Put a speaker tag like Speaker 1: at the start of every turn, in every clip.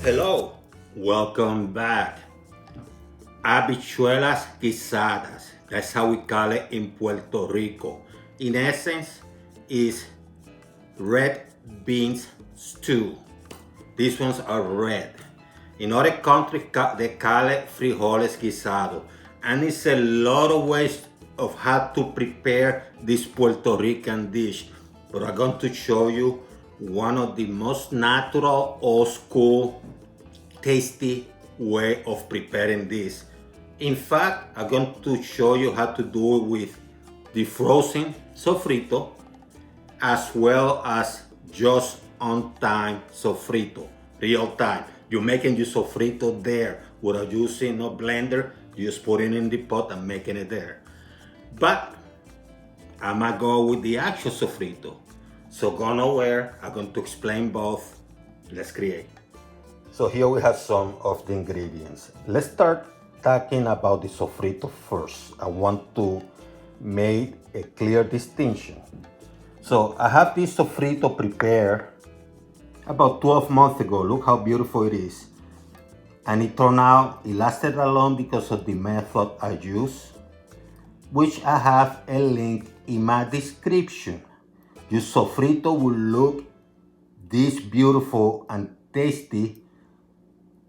Speaker 1: Hello, welcome back. Habichuelas Guisadas. That's how we call it in Puerto Rico. In essence, is red beans stew. These ones are red. In other countries, they call it frijoles guisado. And it's a lot of ways of how to prepare this Puerto Rican dish. But I'm going to show you one of the most natural, old school, tasty way of preparing this. In fact, I'm going to show you how to do it with the frozen sofrito as well as just on time sofrito, real time. You're making your sofrito there without using no blender, you just put it in the pot and making it there. But I'm gonna go with the actual sofrito. So go nowhere, I'm going to explain both. Let's create. So here we have some of the ingredients. Let's start talking about the sofrito first. I want to make a clear distinction. So I have this sofrito prepared about 12 months ago. Look how beautiful it is. And it turned out, it lasted that long because of the method I use, which I have a link in my description. Your sofrito will look this beautiful and tasty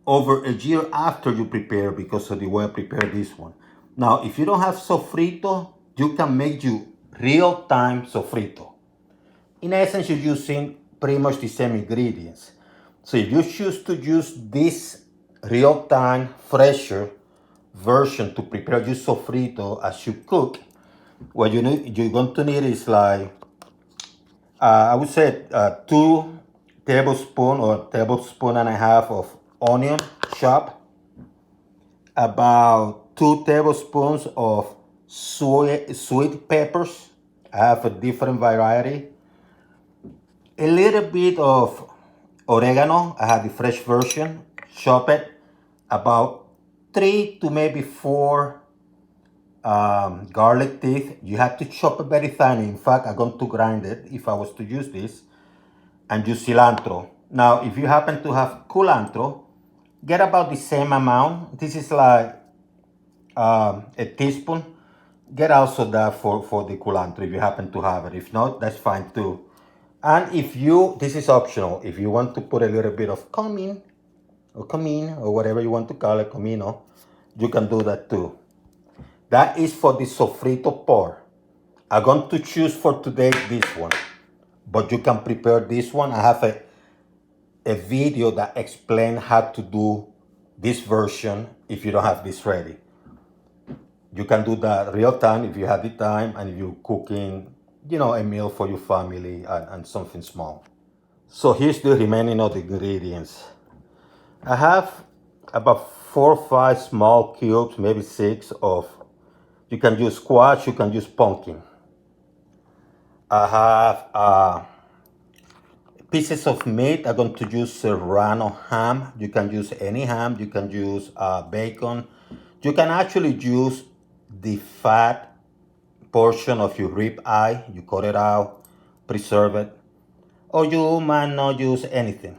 Speaker 1: over a year after you prepare because of the way I prepare this one. Now, if you don't have sofrito, you can make you real-time sofrito. In essence, you're using pretty much the same ingredients. So if you choose to use this real-time, fresher version to prepare your sofrito as you cook, what you're going to need is like, I would say 2 tablespoons or tablespoon and a half of onion chopped, about 2 tablespoons of sweet peppers. I have a different variety. A little bit of oregano. I have the fresh version. Chop it. About 3 to maybe 4 garlic teeth. You have to chop it very thin. In fact, I'm going to grind it if I was to use this. And use cilantro. Now, if you happen to have culantro, get about the same amount. This is like a teaspoon. Get also that for the culantro if you happen to have it. If not, that's fine too. And if you, this is optional, if you want to put a little bit of cumin or whatever you want to call it, comino, you can do that too. That is for the sofrito part. I'm going to choose for today this one, but you can prepare this one. I have a video that explains how to do this version if you don't have this ready. You can do that real time if you have the time and if you're cooking, a meal for your family and something small. So here's the remaining of the ingredients. I have about 4 or 5 small cubes, maybe 6 of, you can use squash, you can use pumpkin. I have pieces of meat. I'm going to use serrano ham. You can use any ham. You can use bacon. You can actually use the fat portion of your rib eye. You cut it out, preserve it. Or you might not use anything.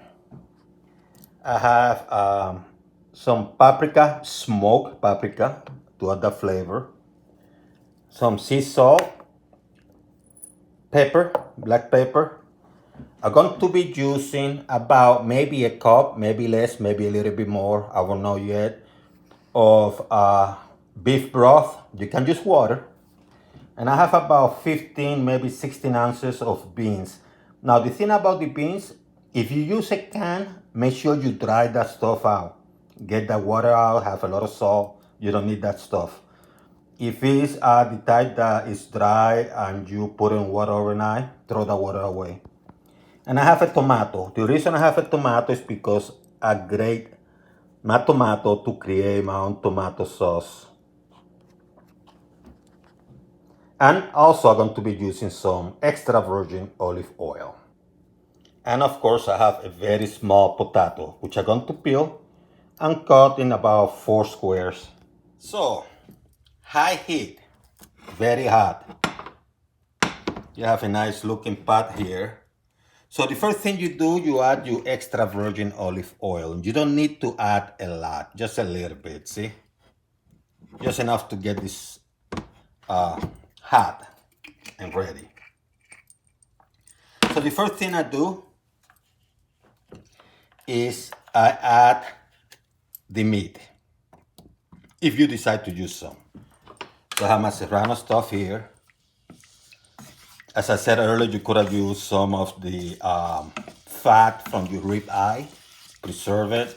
Speaker 1: I have some paprika, smoked paprika to add the flavor. Some sea salt, pepper, black pepper. I'm going to be using about maybe a cup, maybe less, maybe a little bit more, I won't know yet, of beef broth. You can use water. And I have about 15, maybe 16 ounces of beans. Now the thing about the beans, if you use a can, make sure you dry that stuff out. Get that water out, have a lot of salt. You don't need that stuff. If it's the type that is dry and you put in water overnight, throw the water away. And I have a tomato. The reason I have a tomato is because I grate my tomato to create my own tomato sauce. And also I'm going to be using some extra virgin olive oil. And of course I have a very small potato, which I'm going to peel and cut in about 4 squares. So, high heat, very hot. You have a nice looking pot here. So the first thing you do, you add your extra virgin olive oil. You don't need to add a lot, just a little bit, see? Just enough to get this hot and ready. So the first thing I do is I add the meat, if you decide to use some. So I have my serrano stuff here. As I said earlier, you could have used some of the fat from your rib eye, preserve it,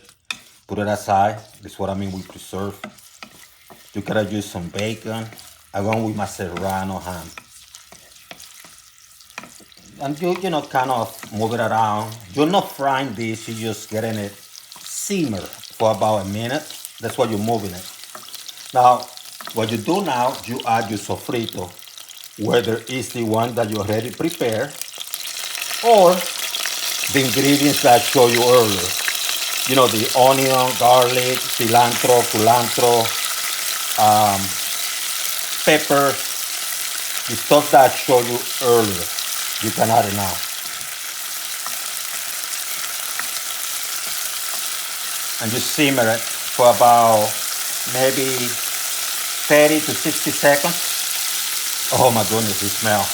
Speaker 1: put it aside. This is what I mean with preserve. You could have used some bacon. I went with my serrano ham. And you know, kind of move it around. You're not frying this, you're just getting it simmer for about a minute. That's why you're moving it. Now, what you do now, you add your sofrito, whether it's the one that you already prepared or the ingredients that I showed you earlier. You know, the onion, garlic, cilantro, culantro, pepper, the stuff that I showed you earlier. You can add it now. And just simmer it for about maybe 30 to 60 seconds. Oh my goodness, it smells.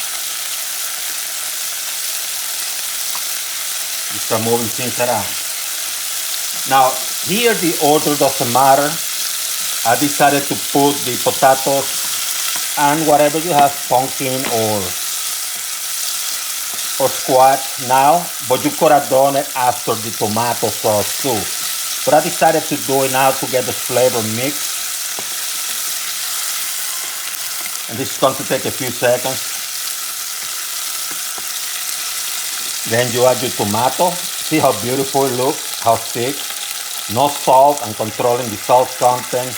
Speaker 1: You start moving things around. Now, here the order doesn't matter. I decided to put the potatoes and whatever you have, pumpkin or squash now, but you could have done it after the tomato sauce too. But I decided to do it now to get the flavor mixed. And this is going to take a few seconds. Then you add your tomato. See how beautiful it looks, how thick. No salt, and controlling the salt content.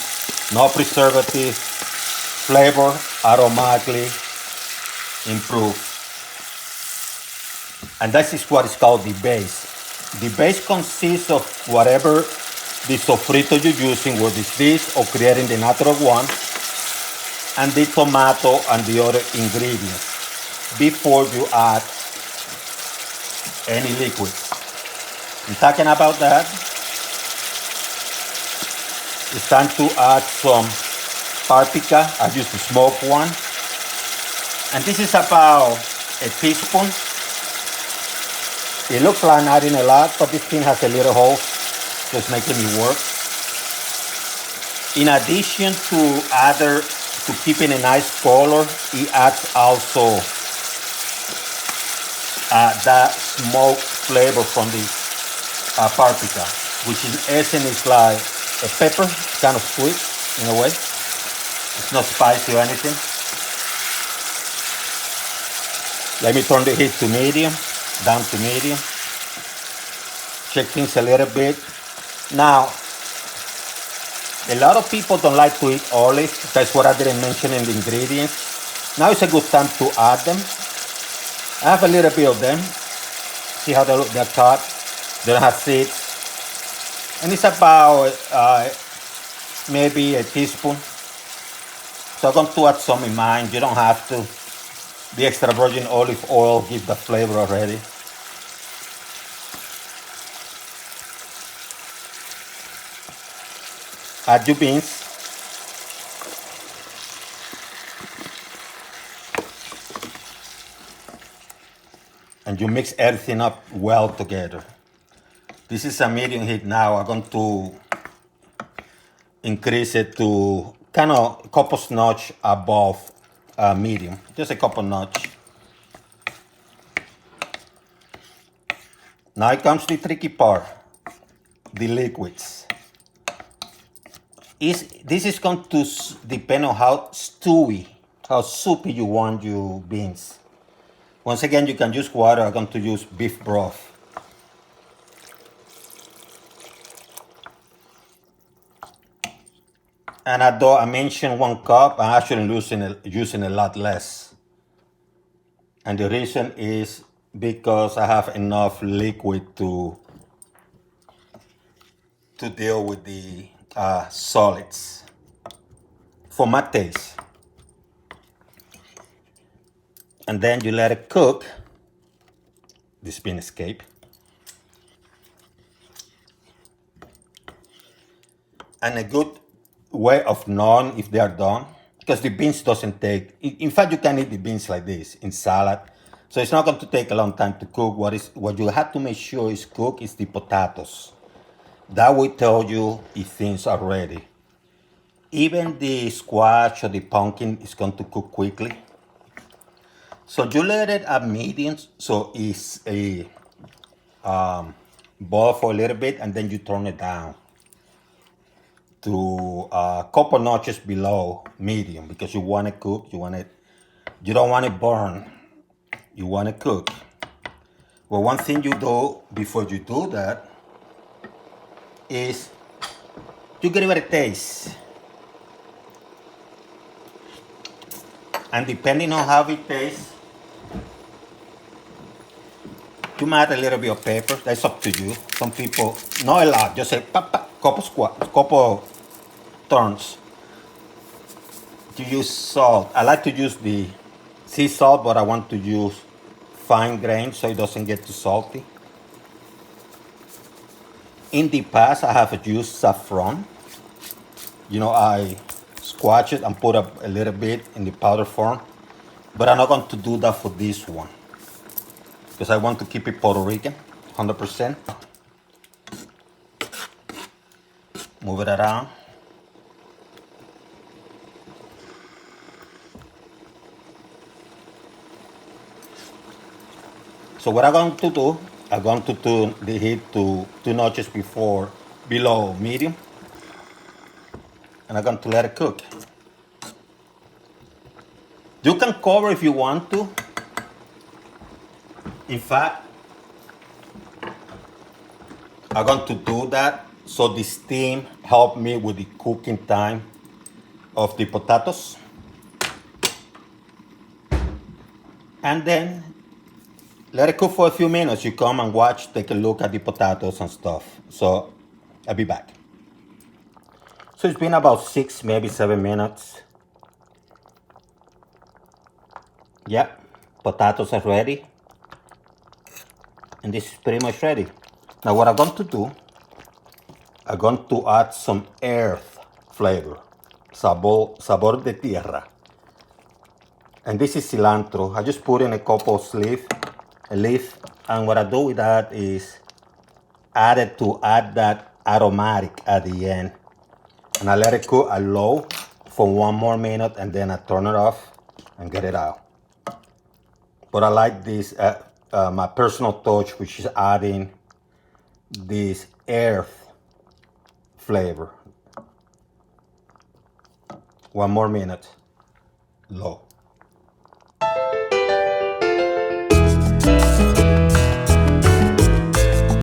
Speaker 1: No preservative. Flavor aromatically improved. And that is what is called the base. The base consists of whatever the sofrito you're using, whether it's this or creating the natural one, and the tomato and the other ingredients before you add any liquid. I'm talking about that. It's time to add some paprika. I use the smoked one. And this is about a teaspoon. It looks like not in a lot, but this thing has a little hole, just making it work. In addition to keeping a nice color, it adds also that smoked flavor from the paprika, which in essence is like a pepper, kind of sweet in a way. It's not spicy or anything. Let me turn the heat to medium, down to medium. Check things a little bit. Now, a lot of people don't like to eat olives. That's what I didn't mention in the ingredients. Now is a good time to add them. I have a little bit of them. See how they look? They're cut. They don't have seeds. And it's about maybe a teaspoon. So I'm going to add some in mine. You don't have to. The extra virgin olive oil gives the flavor already. Add your beans. And you mix everything up well together. This is a medium heat now. I'm going to increase it to kind of a couple notch above medium. Just a couple notch. Now comes the tricky part. The liquids. This is going to depend on how stewy, how soupy you want your beans. Once again, you can use water. I'm going to use beef broth. And although I mentioned 1 cup, I'm actually using a lot less. And the reason is because I have enough liquid to deal with the solids for my taste. And then you let it cook. this bean escape. And a good way of knowing if they are done, because the beans doesn't take, in fact you can eat the beans like this in salad, so it's not going to take a long time to cook. What you have to make sure is cooked is the potatoes. That will tell you if things are ready. Even the squash or the pumpkin is going to cook quickly. So you let it at medium, so it's a boil for a little bit, and then you turn it down to a couple notches below medium, because you want it cooked. You don't want it burn. You want it cooked. Well, one thing you do before you do that is you give it a taste. And depending on how it tastes, you might add a little bit of pepper. That's up to you. Some people, not a lot, just a couple turns. You use salt. I like to use the sea salt, but I want to use fine grain so it doesn't get too salty. In the past, I have used saffron. You know, I squash it and put up a little bit in the powder form, but I'm not going to do that for this one, because I want to keep it Puerto Rican, 100%. Move it around. So what I'm going to do, I'm going to turn the heat to 2 notches below medium, and I'm going to let it cook. You can cover if you want to. In fact, I'm going to do that so the steam help me with the cooking time of the potatoes. And then let it cook for a few minutes. You come and watch, take a look at the potatoes and stuff. So I'll be back. So it's been about 6, maybe 7 minutes. Yeah, potatoes are ready. And this is pretty much ready. Now what I'm going to do, I'm going to add some earth flavor. Sabor de tierra. And this is cilantro. I just put in a couple of leaf. And what I do with that is add that aromatic at the end. And I let it cook at low for 1 more minute, and then I turn it off and get it out. But I like this, my personal touch, which is adding this earth flavor. 1 more minute, low.